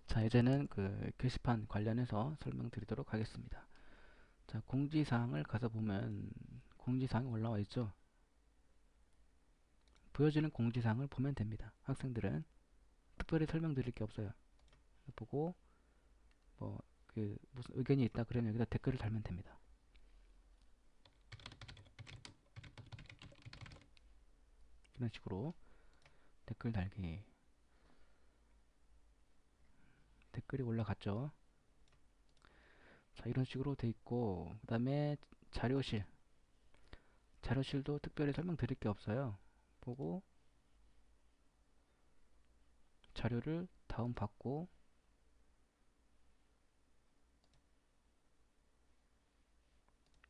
자, 이제는 그 게시판 관련해서 설명드리도록 하겠습니다. 자, 공지사항을 가서 보면 공지사항이 올라와 있죠. 보여지는 공지사항을 보면 됩니다. 학생들은 특별히 설명드릴 게 없어요. 보고 뭐 그 무슨 의견이 있다 그러면 여기다 댓글을 달면 됩니다. 이런 식으로 댓글 달기. 댓글이 올라갔죠. 자, 이런 식으로 돼 있고, 그 다음에 자료실. 자료실도 특별히 설명드릴 게 없어요. 보고 자료를 다운받고,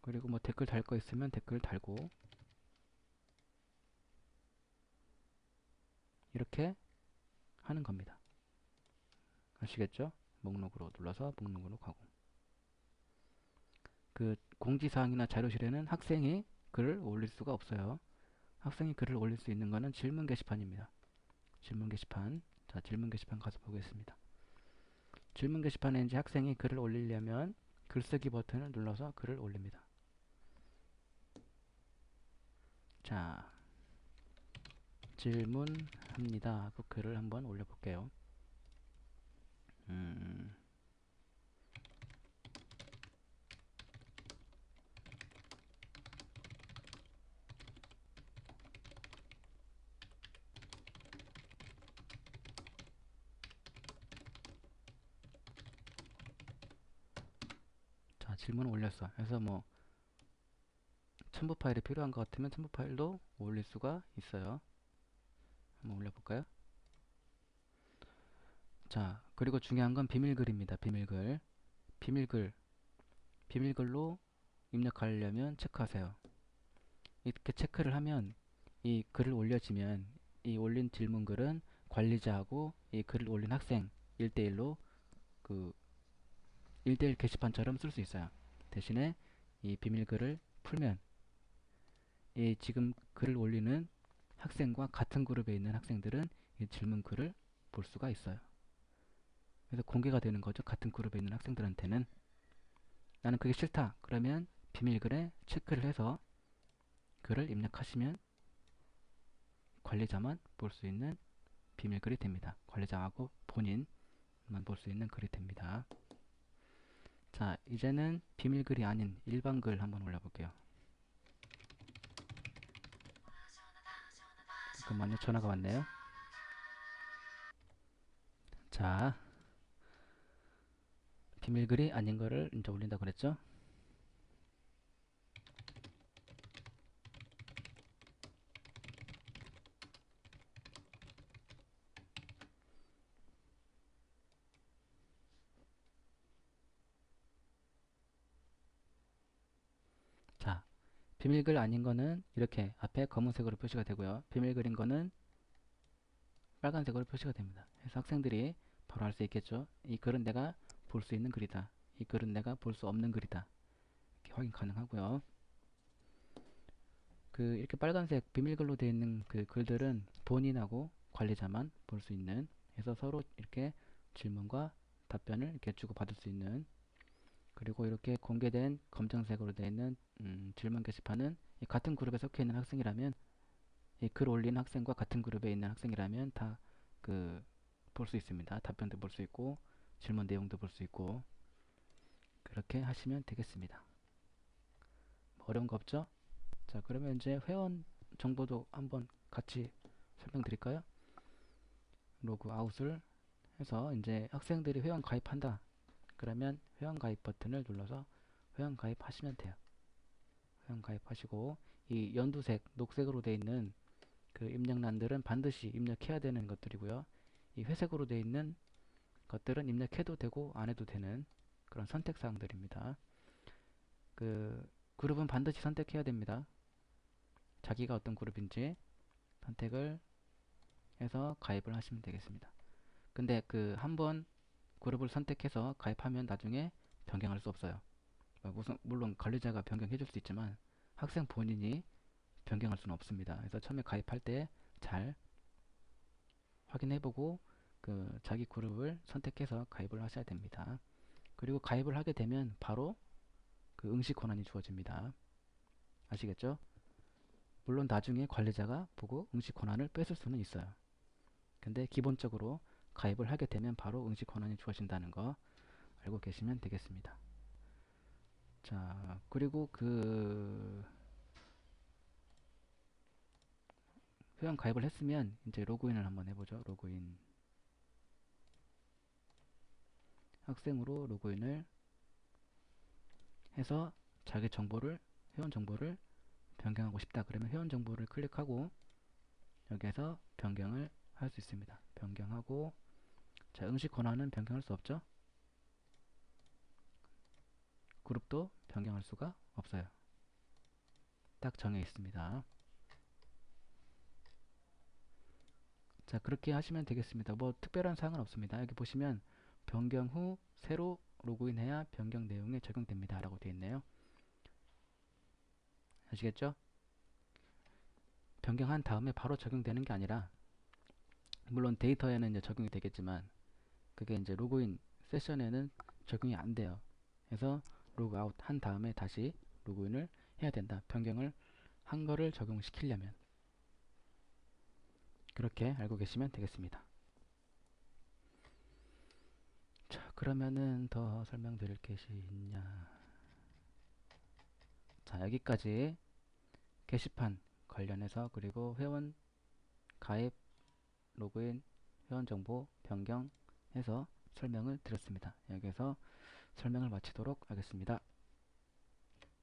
그리고 뭐 댓글 달 거 있으면 댓글 달고, 이렇게 하는 겁니다. 아시겠죠? 목록으로 눌러서 목록으로 가고. 그 공지사항이나 자료실에는 학생이 글을 올릴 수가 없어요. 학생이 글을 올릴 수 있는 것은 질문 게시판입니다. 질문 게시판. 자, 질문 게시판 가서 보겠습니다. 질문 게시판에 이제 학생이 글을 올리려면 글쓰기 버튼을 눌러서 글을 올립니다. 자, 질문합니다 하고 글을 한번 올려볼게요. 음, 자, 질문을 올렸어. 그래서 뭐 첨부 파일이 필요한 것 같으면 첨부 파일도 올릴 수가 있어요. 한번 올려볼까요? 자, 그리고 중요한 건 비밀글입니다. 비밀글. 비밀글. 비밀글로 입력하려면 체크하세요. 이렇게 체크를 하면 이 글을 올려지면 이 올린 질문글은 관리자하고 이 글을 올린 학생 1대1로 그 1대1 게시판처럼 쓸 수 있어요. 대신에 이 비밀글을 풀면 이 지금 글을 올리는 학생과 같은 그룹에 있는 학생들은 이 질문글을 볼 수가 있어요. 그래서 공개가 되는 거죠. 같은 그룹에 있는 학생들한테는. 나는 그게 싫다. 그러면 비밀글에 체크를 해서 글을 입력하시면 관리자만 볼 수 있는 비밀글이 됩니다. 관리자하고 본인만 볼 수 있는 글이 됩니다. 자, 이제는 비밀글이 아닌 일반글 한번 올려볼게요. 잠깐만요. 전화가 왔네요. 자, 비밀글이 아닌 거를 이제 올린다고 그랬죠? 자, 비밀글 아닌 거는 이렇게 앞에 검은색으로 표시가 되고요. 비밀글인 거는 빨간색으로 표시가 됩니다. 그래서 학생들이 바로 알 수 있겠죠. 이 글은 내가 볼 수 있는 글이다. 이 글은 내가 볼 수 없는 글이다. 이렇게 확인 가능하고요. 그 이렇게 빨간색 비밀글로 되어 있는 그 글들은 본인하고 관리자만 볼 수 있는, 해서 서로 이렇게 질문과 답변을 이렇게 주고받을 수 있는, 그리고 이렇게 공개된 검정색으로 되어 있는 질문 게시판은 같은 그룹에 속해 있는 학생이라면, 이 글 올린 학생과 같은 그룹에 있는 학생이라면 다 그 볼 수 있습니다. 답변도 볼 수 있고 질문 내용도 볼 수 있고, 그렇게 하시면 되겠습니다. 어려운 거 없죠? 자, 그러면 이제 회원 정보도 한번 같이 설명드릴까요? 로그 아웃을 해서 이제 학생들이 회원 가입한다. 그러면 회원 가입 버튼을 눌러서 회원 가입하시면 돼요. 회원 가입하시고 이 연두색, 녹색으로 되어 있는 그 입력란들은 반드시 입력해야 되는 것들이고요. 이 회색으로 되어 있는 것들은 입력해도 되고 안 해도 되는 그런 선택사항들입니다. 그 그룹은 반드시 선택해야 됩니다. 자기가 어떤 그룹인지 선택을 해서 가입을 하시면 되겠습니다. 근데 그 한번 그룹을 선택해서 가입하면 나중에 변경할 수 없어요. 물론 관리자가 변경해 줄 수 있지만 학생 본인이 변경할 수는 없습니다. 그래서 처음에 가입할 때 잘 확인해 보고 그 그 자기 그룹을 선택해서 가입을 하셔야 됩니다. 그리고 가입을 하게 되면 바로 그 응시 권한이 주어집니다. 아시겠죠? 물론 나중에 관리자가 보고 응시 권한을 뺏을 수는 있어요. 근데 기본적으로 가입을 하게 되면 바로 응시 권한이 주어진다는 거 알고 계시면 되겠습니다. 자, 그리고 그 회원 가입을 했으면 이제 로그인을 한번 해보죠. 로그인. 학생으로 로그인을 해서 자기 정보를, 회원 정보를 변경하고 싶다. 그러면 회원 정보를 클릭하고 여기에서 변경을 할 수 있습니다. 변경하고, 자, 응시 권한은 변경할 수 없죠. 그룹도 변경할 수가 없어요. 딱 정해 있습니다. 자, 그렇게 하시면 되겠습니다. 뭐 특별한 사항은 없습니다. 여기 보시면 변경 후 새로 로그인해야 변경 내용에 적용됩니다 라고 되어 있네요. 아시겠죠? 변경한 다음에 바로 적용되는 게 아니라, 물론 데이터에는 이제 적용이 되겠지만 그게 이제 로그인 세션에는 적용이 안 돼요. 그래서 로그아웃 한 다음에 다시 로그인을 해야 된다. 변경을 한 거를 적용시키려면. 그렇게 알고 계시면 되겠습니다. 자, 그러면은 더 설명드릴 것이 있냐. 자, 여기까지 게시판 관련해서, 그리고 회원 가입, 로그인, 회원 정보 변경해서 설명을 드렸습니다. 여기서 설명을 마치도록 하겠습니다.